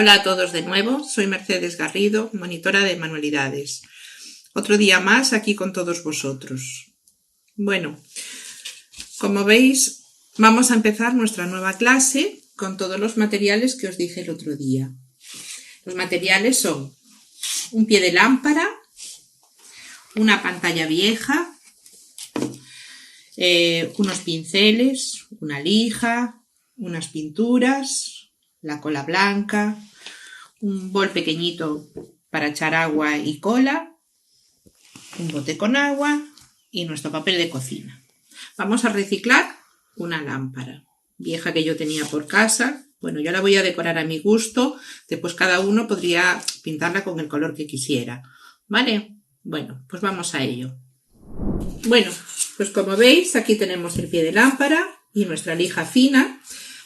Hola a todos de nuevo, soy Mercedes Garrido, monitora de manualidades. Otro día más aquí con todos vosotros. Bueno, como veis, vamos a empezar nuestra nueva clase con todos los materiales que os dije el otro día. Los materiales son un pie de lámpara, una pantalla vieja, unos pinceles, una lija, unas pinturas, la cola blanca, un bol pequeñito para echar agua y cola, un bote con agua y nuestro papel de cocina. Vamos a reciclar una lámpara vieja que yo tenía por casa. Bueno, yo la voy a decorar a mi gusto, después cada uno podría pintarla con el color que quisiera, ¿vale? Bueno, pues vamos a ello. Bueno, pues como veis, aquí tenemos el pie de lámpara y nuestra lija fina.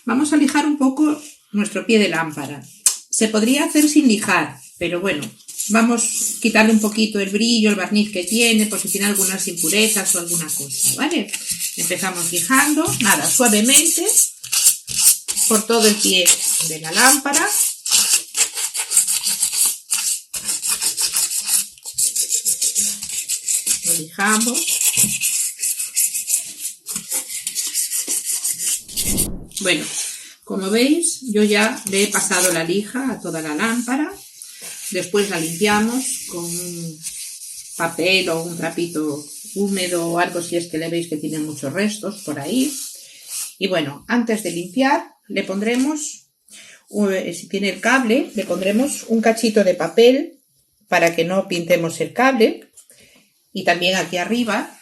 Vamos a lijar un poco nuestro pie de lámpara. Se podría hacer sin lijar, pero bueno, vamos a quitarle un poquito el brillo, el barniz que tiene, por si tiene algunas impurezas o alguna cosa, ¿vale? Empezamos lijando, nada, suavemente, por todo el pie de la lámpara. Lo lijamos. Bueno, como veis, yo ya le he pasado la lija a toda la lámpara. Después la limpiamos con un papel o un trapito húmedo o algo si es que le veis que tiene muchos restos por ahí. Y bueno, antes de limpiar le pondremos, si tiene el cable, le pondremos un cachito de papel para que no pintemos el cable. Y también aquí arriba,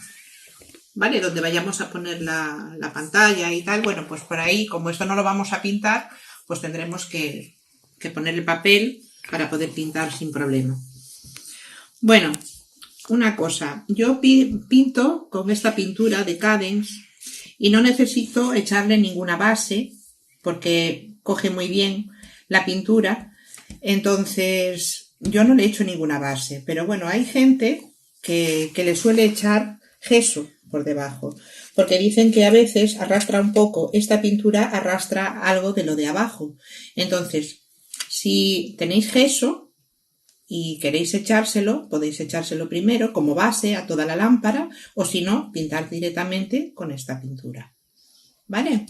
¿vale? Donde vayamos a poner la pantalla y tal, bueno, pues por ahí, como esto no lo vamos a pintar, pues tendremos que poner el papel para poder pintar sin problema. Bueno, una cosa, yo pinto con esta pintura de Cadence y no necesito echarle ninguna base porque coge muy bien la pintura, entonces yo no le echo ninguna base, pero bueno, hay gente que le suele echar gesso por debajo, porque dicen que a veces arrastra un poco, esta pintura arrastra algo de lo de abajo. Entonces, si tenéis gesso y queréis echárselo, podéis echárselo primero como base a toda la lámpara, o si no, pintar directamente con esta pintura, ¿vale?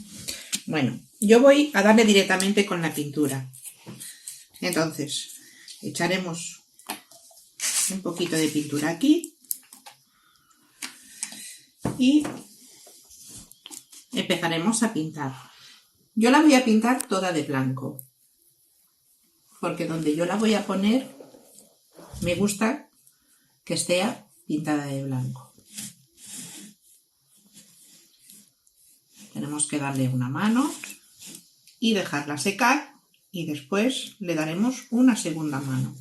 Bueno, yo voy a darle directamente con la pintura. Entonces, echaremos un poquito de pintura aquí y empezaremos a pintar. Yo la voy a pintar toda de blanco, porque donde yo la voy a poner me gusta que esté pintada de blanco. Tenemos que darle una mano y dejarla secar y después le daremos una segunda mano.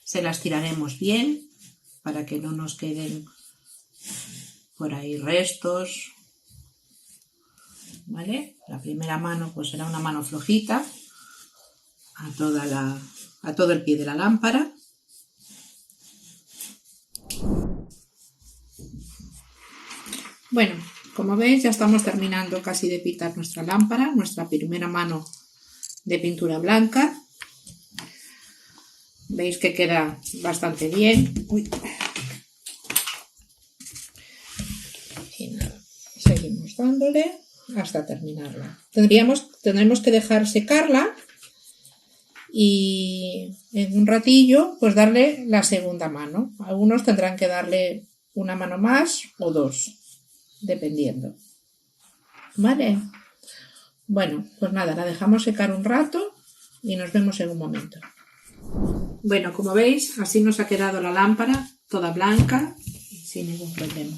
Se las tiraremos bien para que no nos queden por ahí restos, ¿vale? La primera mano pues será una mano flojita a todo el pie de la lámpara. Bueno, como veis ya estamos terminando casi de pintar nuestra lámpara, nuestra primera mano de pintura blanca. Veis que queda bastante bien. Uy. Y nada, seguimos dándole hasta terminarla. Tendremos que dejar secarla y en un ratillo pues darle la segunda mano. Algunos tendrán que darle una mano más o dos, dependiendo. ¿Vale? Bueno, pues nada, la dejamos secar un rato y nos vemos en un momento. Bueno, como veis, así nos ha quedado la lámpara, toda blanca, sin ningún problema,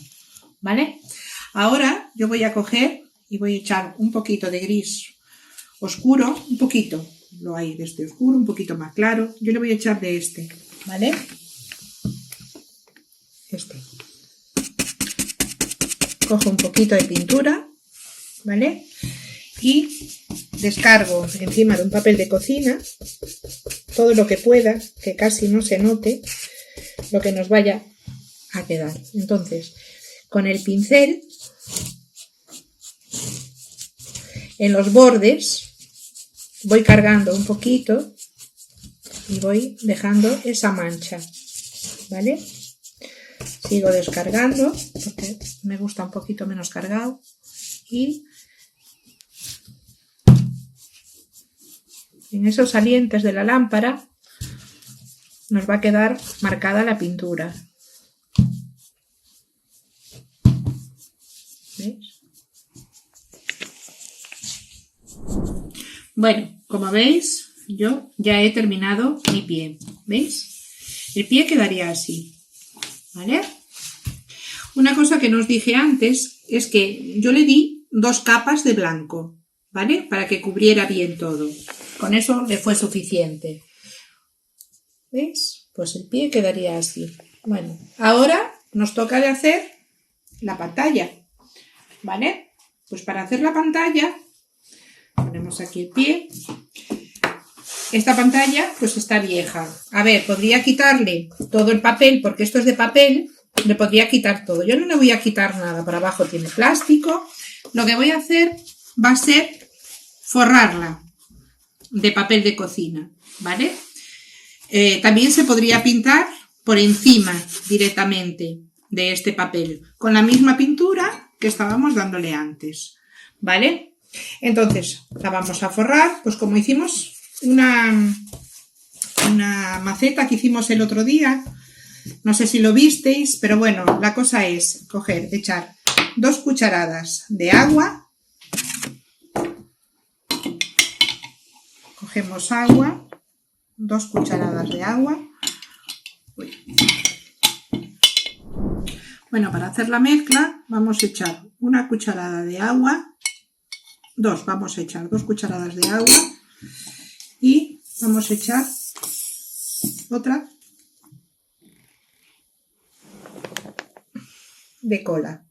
¿vale? Ahora yo voy a coger y voy a echar un poquito de gris oscuro, un poquito, lo hay de este oscuro, un poquito más claro. Yo le voy a echar de este, ¿vale? Este. Cojo un poquito de pintura, ¿vale? Y descargo encima de un papel de cocina todo lo que pueda, que casi no se note lo que nos vaya a quedar. Entonces, con el pincel en los bordes voy cargando un poquito y voy dejando esa mancha, ¿vale? Sigo descargando porque me gusta un poquito menos cargado y en esos salientes de la lámpara nos va a quedar marcada la pintura. ¿Veis? Bueno, como veis, yo ya he terminado mi pie. ¿Veis? El pie quedaría así, ¿vale? Una cosa que no os dije antes es que yo le di 2 capas de blanco, ¿vale? Para que cubriera bien todo. Con eso le fue suficiente. ¿Veis? Pues el pie quedaría así. Bueno, ahora nos toca de hacer la pantalla, ¿vale? Pues para hacer la pantalla, ponemos aquí el pie. Esta pantalla pues está vieja. A ver, podría quitarle todo el papel, porque esto es de papel, le podría quitar todo. Yo no le voy a quitar nada, por abajo tiene plástico. Lo que voy a hacer va a ser forrarla de papel de cocina, ¿vale? También se podría pintar por encima directamente de este papel, con la misma pintura que estábamos dándole antes, ¿vale? Entonces la vamos a forrar, pues como hicimos una maceta que hicimos el otro día, no sé si lo visteis, pero bueno, la cosa es echar 2 cucharadas de agua, cogemos agua, 2 cucharadas de agua. Bueno, para hacer la mezcla vamos a echar 1 cucharada de agua, vamos a echar 2 cucharadas de agua y vamos a echar otra de cola.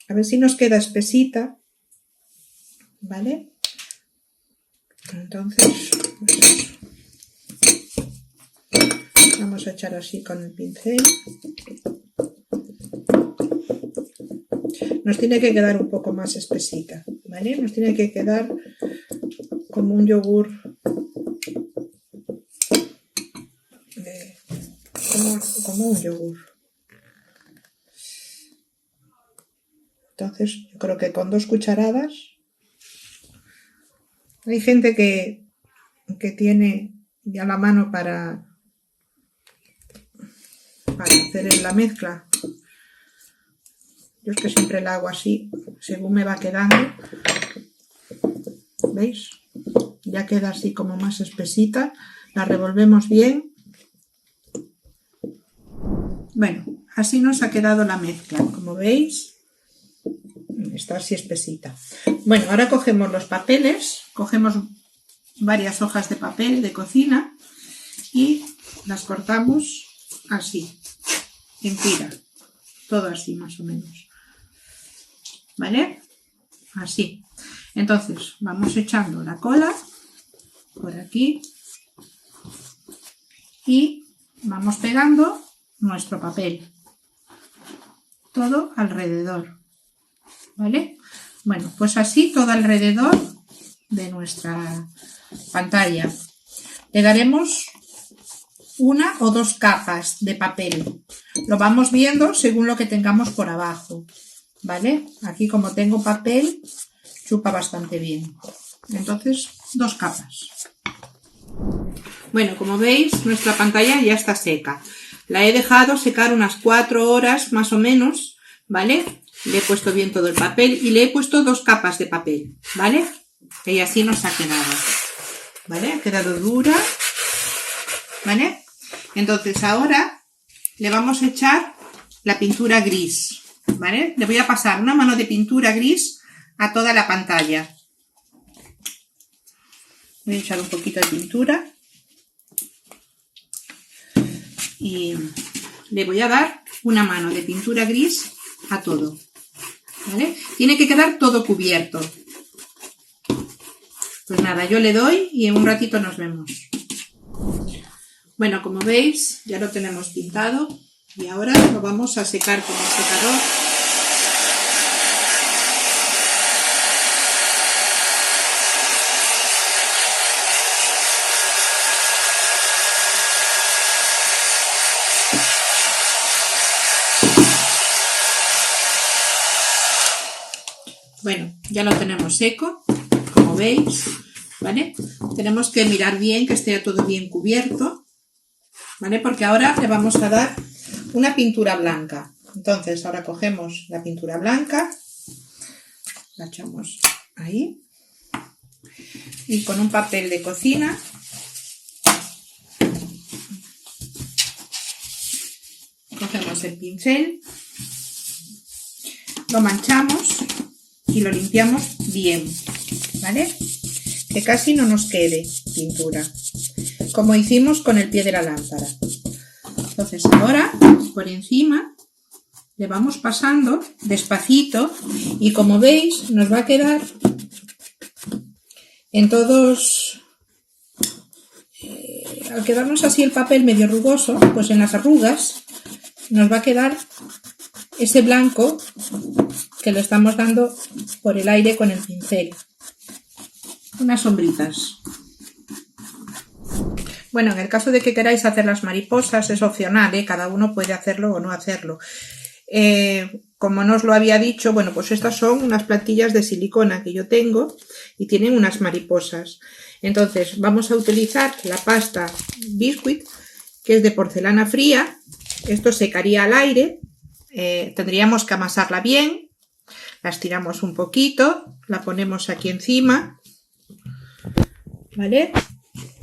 A ver si nos queda espesita, ¿vale? Entonces, pues, vamos a echar así con el pincel. Nos tiene que quedar un poco más espesita, ¿vale? Nos tiene que quedar como un yogur, como un yogur. Entonces, yo creo que con 2 cucharadas. Hay gente que tiene ya la mano para hacer la mezcla. Yo es que siempre la hago así, según me va quedando. ¿Veis? Ya queda así como más espesita. La revolvemos bien. Bueno, así nos ha quedado la mezcla. Como veis, está así espesita. Bueno, ahora cogemos los papeles, cogemos varias hojas de papel de cocina y las cortamos así, en tira, todo así más o menos, ¿vale? Así. Entonces vamos echando la cola por aquí y vamos pegando nuestro papel todo alrededor, ¿vale? Bueno, pues así todo alrededor de nuestra pantalla. Le daremos 1 o 2 capas de papel. Lo vamos viendo según lo que tengamos por abajo, ¿vale? Aquí como tengo papel, chupa bastante bien. Entonces, 2 capas. Bueno, como veis, nuestra pantalla ya está seca. La he dejado secar unas 4 horas más o menos, ¿vale? Le he puesto bien todo el papel y le he puesto 2 capas de papel, ¿vale? Y así nos ha quedado, ¿vale? Ha quedado dura, ¿vale? Entonces ahora le vamos a echar la pintura gris, ¿vale? Le voy a pasar una mano de pintura gris a toda la pantalla. Voy a echar un poquito de pintura y le voy a dar una mano de pintura gris a todo, ¿vale? Tiene que quedar todo cubierto. Pues nada, yo le doy y en un ratito nos vemos. Bueno, como veis, ya lo tenemos pintado y ahora lo vamos a secar con el secador. ya lo tenemos seco, como veis, ¿vale? Tenemos que mirar bien que esté todo bien cubierto, ¿vale? Porque ahora le vamos a dar una pintura blanca. Entonces ahora cogemos la pintura blanca, la echamos ahí y con un papel de cocina cogemos el pincel, lo manchamos y lo limpiamos bien, ¿vale? Que casi no nos quede pintura, como hicimos con el pie de la lámpara. Entonces ahora por encima le vamos pasando despacito y como veis nos va a quedar en todos, al quedarnos así el papel medio rugoso, pues en las arrugas nos va a quedar ese blanco que le estamos dando por el aire con el pincel. Unas sombritas. Bueno, en el caso de que queráis hacer las mariposas es opcional, ¿eh? Cada uno puede hacerlo o no hacerlo. Como no os lo había dicho, bueno, pues estas son unas plantillas de silicona que yo tengo y tienen unas mariposas. Entonces vamos a utilizar la pasta Biscuit, que es de porcelana fría. Esto secaría al aire. Tendríamos que amasarla bien. La estiramos un poquito, la ponemos aquí encima, ¿vale?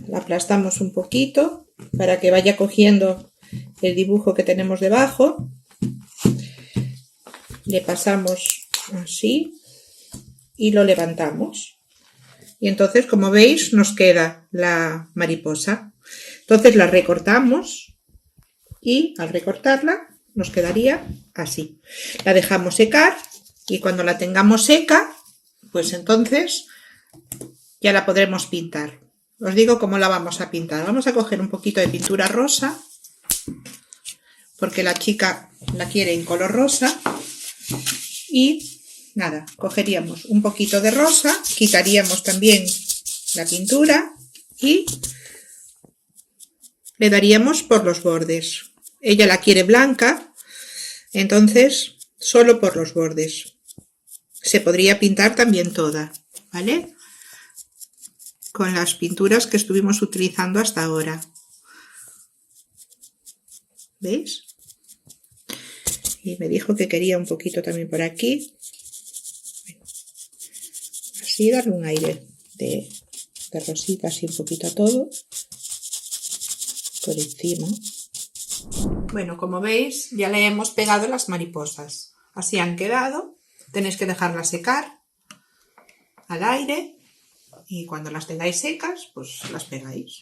La aplastamos un poquito para que vaya cogiendo el dibujo que tenemos debajo. Le pasamos así y lo levantamos. Y entonces, como veis, nos queda la mariposa. Entonces la recortamos y al recortarla nos quedaría así. La dejamos secar y cuando la tengamos seca, pues entonces ya la podremos pintar. Os digo cómo la vamos a pintar. Vamos a coger un poquito de pintura rosa, porque la chica la quiere en color rosa. Y nada, cogeríamos un poquito de rosa, quitaríamos también la pintura y le daríamos por los bordes. Ella la quiere blanca, entonces solo por los bordes. Se podría pintar también toda, ¿vale? Con las pinturas que estuvimos utilizando hasta ahora. ¿Veis? Y me dijo que quería un poquito también por aquí. Bueno, así darle un aire de rosita, así un poquito a todo. Por encima. Bueno, como veis, ya le hemos pegado las mariposas. Así han quedado. Tenéis que dejarlas secar al aire. Y cuando las tengáis secas, pues las pegáis.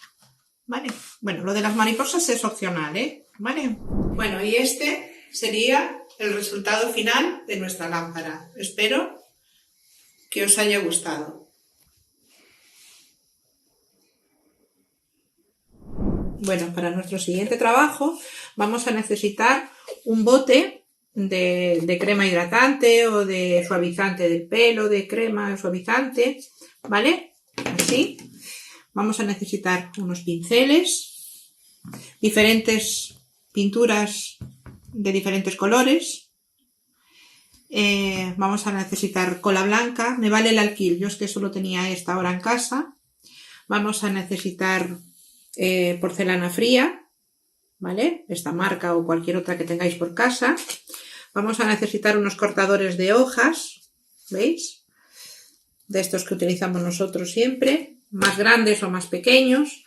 ¿Vale? Bueno, lo de las mariposas es opcional, ¿eh? ¿Vale? Bueno, y este sería el resultado final de nuestra lámpara. Espero que os haya gustado. Bueno, para nuestro siguiente trabajo vamos a necesitar un bote de crema hidratante o de suavizante del pelo, de crema suavizante, ¿vale? Así. Vamos a necesitar unos pinceles, diferentes pinturas de diferentes colores. Vamos a necesitar cola blanca. Me vale el alquil, yo es que solo tenía esta ahora en casa. Vamos a necesitar porcelana fría, ¿vale? Esta marca o cualquier otra que tengáis por casa. Vamos a necesitar unos cortadores de hojas, ¿veis? De estos que utilizamos nosotros siempre, más grandes o más pequeños,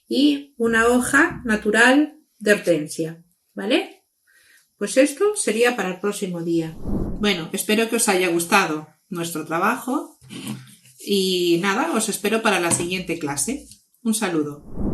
y una hoja natural de hortensia, ¿vale? Pues esto sería para el próximo día. Bueno, espero que os haya gustado nuestro trabajo y nada, os espero para la siguiente clase. Un saludo.